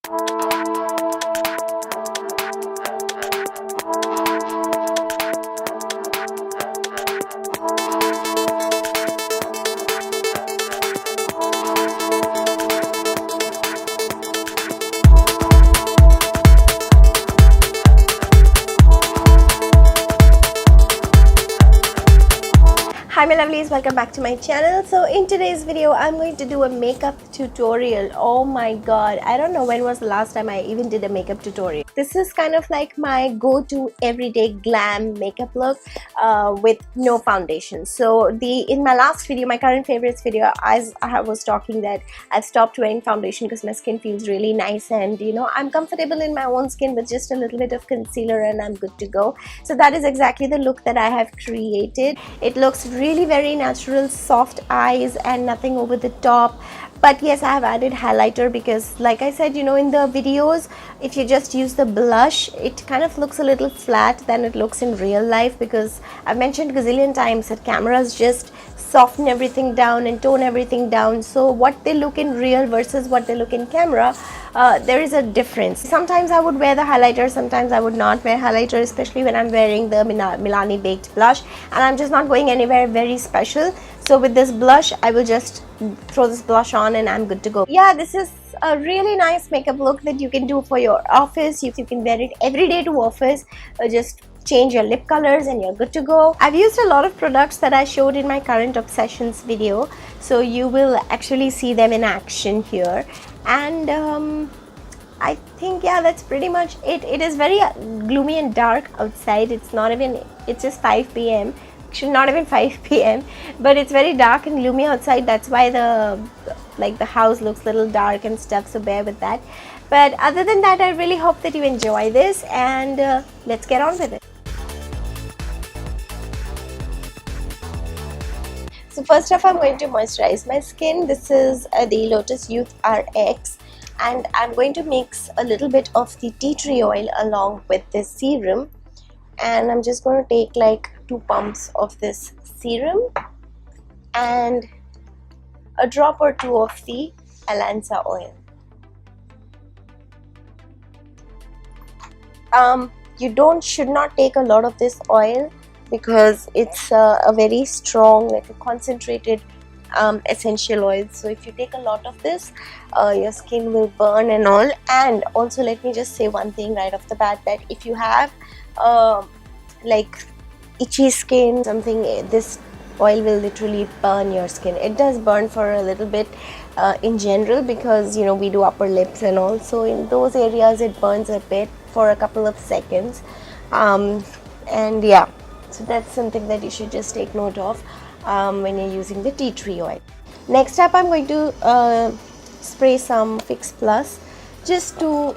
Hi my lovelies, welcome back to my channel. So in today's video I'm going to do a makeup tutorial. Oh my god, I don't know when was the last time I even did a makeup tutorial. This is kind of like my go-to everyday glam makeup look with no foundation. So in my last video, my current favorites video, as I was talking that I've stopped wearing foundation because my skin feels really nice and you know I'm comfortable in my own skin with just a little bit of concealer and I'm good to go. So that is exactly the look that I have created. It looks really very natural, soft eyes and nothing over the top. But yes, I have added highlighter because like I said, you know, in the videos if you just use the blush it kind of looks a little flat than it looks in real life, because I've mentioned gazillion times that cameras just soften everything down and tone everything down. So what they look in real versus what they look in camera, there is a difference. Sometimes I would wear the highlighter, sometimes I would not wear highlighter, especially when I'm wearing the Milani Baked blush and I'm just not going anywhere very special. So with this blush I will just throw this blush on and I'm good to go. Yeah, this is a really nice makeup look that you can do for your office. You can wear it every day to office. Just change your lip colors and you're good to go. I've used a lot of products that I showed in my current obsessions video, so you will actually see them in action here. And I think yeah, that's pretty much it. It is very gloomy and dark outside. It's just 5 p.m. Actually not even 5 p.m. but it's very dark and gloomy outside. That's why the house looks a little dark and stuff, so bear with that. But other than that, I really hope that you enjoy this and let's get on with it. So first off, I'm going to moisturize my skin. This is the Lotus Youth RX and I'm going to mix a little bit of the tea tree oil along with this serum, and I'm just going to take like 2 pumps of this serum and a drop or 2 of the Alansa oil. You should not take a lot of this oil because it's a very strong, like a concentrated essential oil. So if you take a lot of this, your skin will burn and all. And also let me just say one thing right off the bat, that if you have like itchy skin, something, this oil will literally burn your skin. It does burn for a little bit in general because you know we do upper lips and all, so in those areas it burns a bit for a couple of seconds, and yeah, so that's something that you should just take note of when you're using the tea tree oil. Next up, I'm going to spray some Fix Plus just to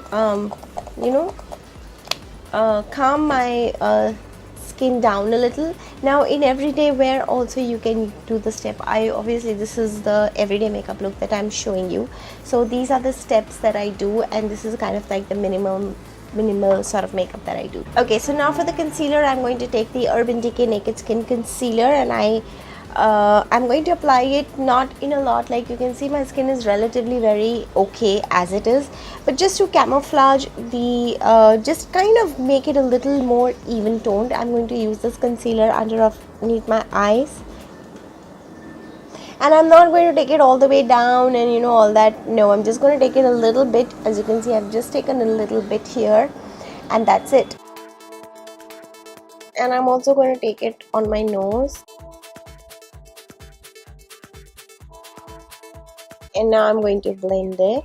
you know calm my skin down a little. Now in everyday wear also you can do the step. Obviously this is the everyday makeup look that I'm showing you, so these are the steps that I do, and this is kind of like the minimal sort of makeup that I do. Okay, so now for the concealer, I'm going to take the Urban Decay Naked Skin Concealer and I'm going to apply it not in a lot. Like you can see my skin is relatively very okay as it is, but just to camouflage the just kind of make it a little more even toned, I'm going to use this concealer underneath my eyes. And I'm not going to take it all the way down and you know all that. No, I'm just going to take it a little bit. As you can see, I've just taken a little bit here and that's it. And I'm also going to take it on my nose. And now I'm going to blend it.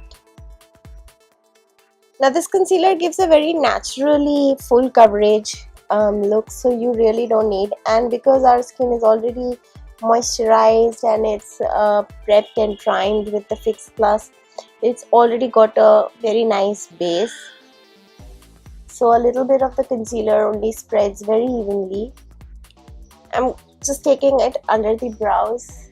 Now this concealer gives a very naturally full coverage look, so you really don't need, and because our skin is already moisturized and it's prepped and primed with the Fix Plus, it's already got a very nice base, so a little bit of the concealer only spreads very evenly. I'm just taking it under the brows.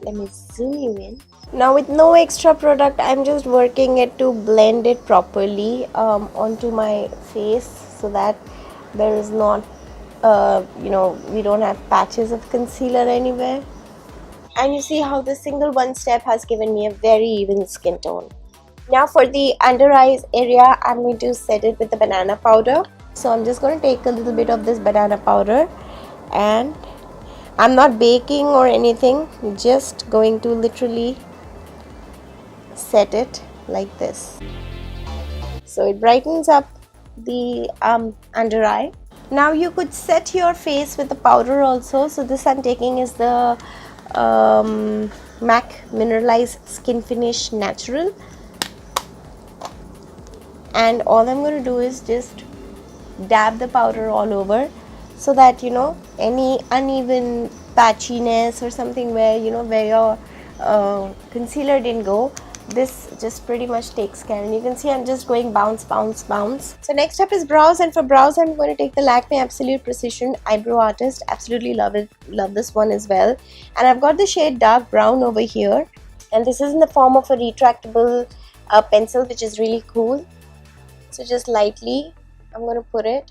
Let me zoom you in. Now with no extra product, I'm just working it to blend it properly onto my face so that there is not you know, we don't have patches of concealer anywhere. And you see how this single one step has given me a very even skin tone. Now for the under eyes area, I'm going to set it with the banana powder. So I'm just going to take a little bit of this banana powder, and I'm not baking or anything, just going to literally set it like this. So it brightens up the under eye. Now you could set your face with the powder also. So this I'm taking is the MAC Mineralized Skin Finish Natural, and all I'm going to do is just dab the powder all over, so that you know any uneven patchiness or something where you know where your concealer didn't go, this just pretty much takes care. And you can see I'm just going bounce, bounce, bounce. So next up is brows, and for brows I'm going to take the Lakme Absolute Precision Eyebrow Artist. Absolutely love it, love this one as well. And I've got the shade dark brown over here, and this is in the form of a retractable pencil, which is really cool. So just lightly I'm going to put it.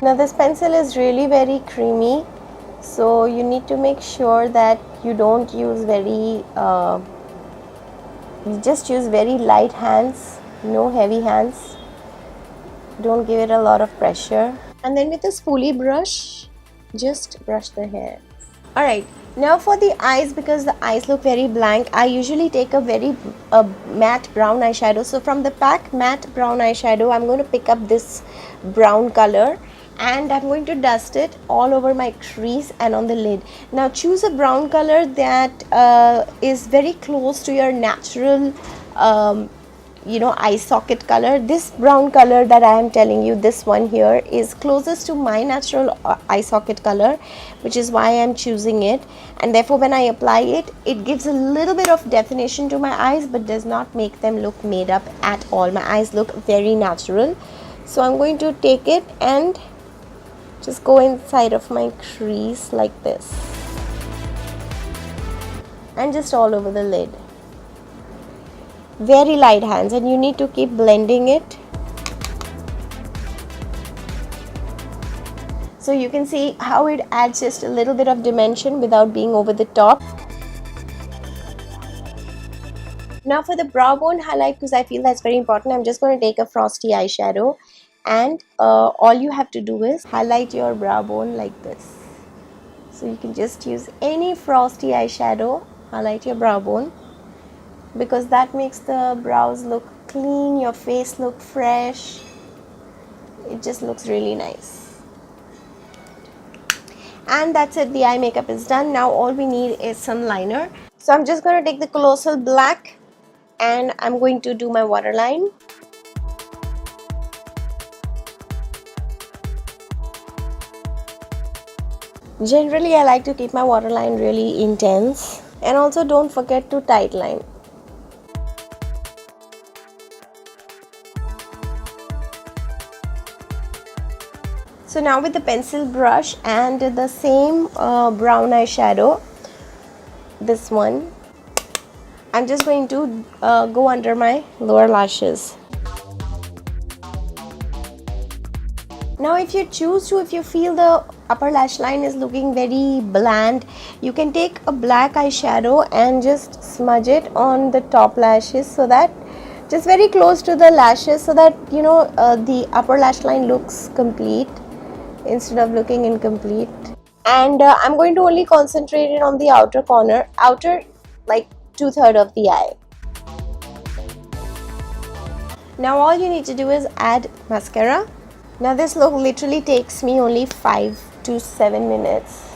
Now this pencil is really very creamy, so you need to make sure that you don't use very you just use very light hands, no heavy hands. Don't give it a lot of pressure. And then with a spoolie brush, just brush the hair. Alright, now for the eyes, because the eyes look very blank, I usually take a very matte brown eyeshadow. So from the pack matte brown eyeshadow, I'm going to pick up this brown color, and I'm going to dust it all over my crease and on the lid. Now choose a brown color that is very close to your natural you know, eye socket color. This brown color that I am telling you, this one here, is closest to my natural eye socket color, which is why I am choosing it. And therefore when I apply it, it gives a little bit of definition to my eyes, but does not make them look made up at all. My eyes look very natural. So I'm going to take it and just go inside of my crease like this, and just all over the lid. Very light hands, and you need to keep blending it. So you can see how it adds just a little bit of dimension without being over the top. Now for the brow bone highlight, because I feel that's very important, I'm just going to take a frosty eyeshadow, and all you have to do is highlight your brow bone like this. So you can just use any frosty eyeshadow, highlight your brow bone, because that makes the brows look clean, your face look fresh. It just looks really nice. And that's it, the eye makeup is done. Now all we need is some liner. So I'm just going to take the Colossal Black, and I'm going to do my waterline. Generally I like to keep my waterline really intense, and also don't forget to tightline. So now with the pencil brush and the same brown eyeshadow, this one, I'm just going to go under my lower lashes. Now if you choose to, if you feel the upper lash line is looking very bland, you can take a black eyeshadow and just smudge it on the top lashes, so that just very close to the lashes, so that you know the upper lash line looks complete instead of looking incomplete. And I'm going to only concentrate it on the outer corner, outer like 2/3 of the eye. Now all you need to do is add mascara. Now this look literally takes me only 5 to 7 minutes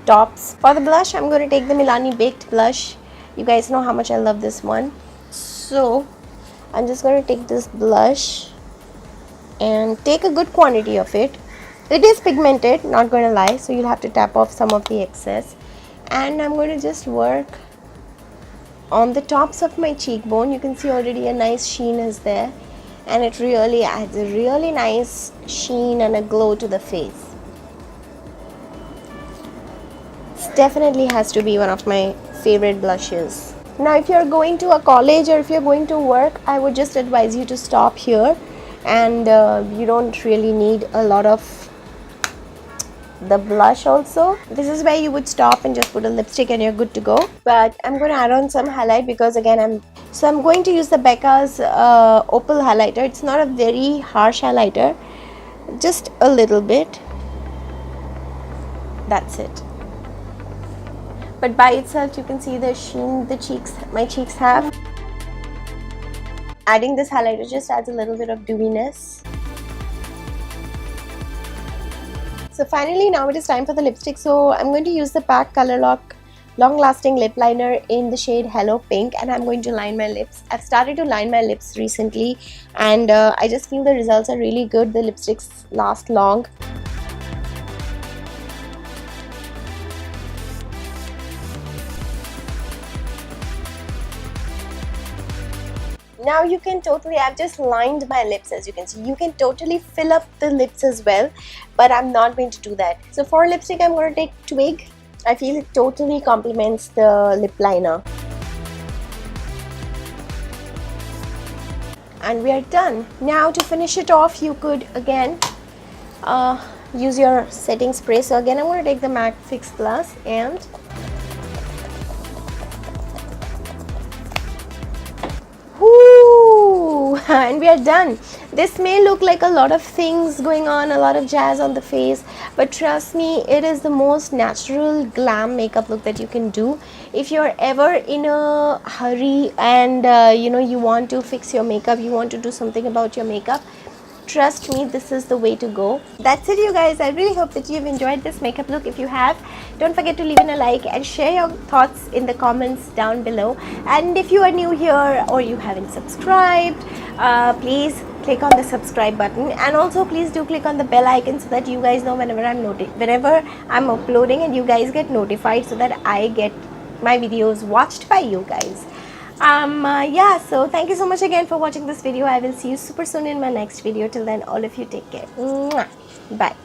tops. For the blush, I'm going to take the Milani Baked Blush. You guys know how much I love this one. So I'm just going to take this blush and take a good quantity of it. It is pigmented, not going to lie, so you'll have to tap off some of the excess. And I'm going to just work on the tops of my cheekbone. You can see already a nice sheen is there, and it really adds a really nice sheen and a glow to the face. This definitely has to be one of my favorite blushes. Now if you're going to a college or if you're going to work, I would just advise you to stop here, and you don't really need a lot of the blush also. This is where you would stop and just put a lipstick and you're good to go. But I'm going to add on some highlight because again I'm going to use the Becca's Opal highlighter. It's not a very harsh highlighter, just a little bit. That's it. But by itself you can see the sheen my cheeks have. Adding this highlighter just adds a little bit of dewiness. So finally now it is time for the lipstick. So I'm going to use the PAC Color Lock Long Lasting Lip Liner in the shade Hello Pink, and I'm going to line my lips. I've started to line my lips recently, and I just feel the results are really good. The lipsticks last long. Now you can totally, I've just lined my lips, as you can see. You can totally fill up the lips as well, but I'm not going to do that. So for lipstick, I'm going to take Twig. I feel it totally complements the lip liner. And we are done. Now to finish it off, you could again use your setting spray. So again, I'm going to take the MAC Fix Plus and and we are done. This may look like a lot of things going on, a lot of jazz on the face, but trust me, it is the most natural glam makeup look that you can do. If you're ever in a hurry and you know, you want to fix your makeup, you want to do something about your makeup, trust me, this is the way to go. That's it, you guys. I really hope that you've enjoyed this makeup look. If you have, don't forget to leave in a like and share your thoughts in the comments down below. And if you are new here or you haven't subscribed, please click on the subscribe button, and also please do click on the bell icon so that you guys know whenever I'm uploading, and you guys get notified so that I get my videos watched by you guys. Yeah, so thank you so much again for watching this video. I will see you super soon in my next video. Till then, all of you take care. Mwah. Bye.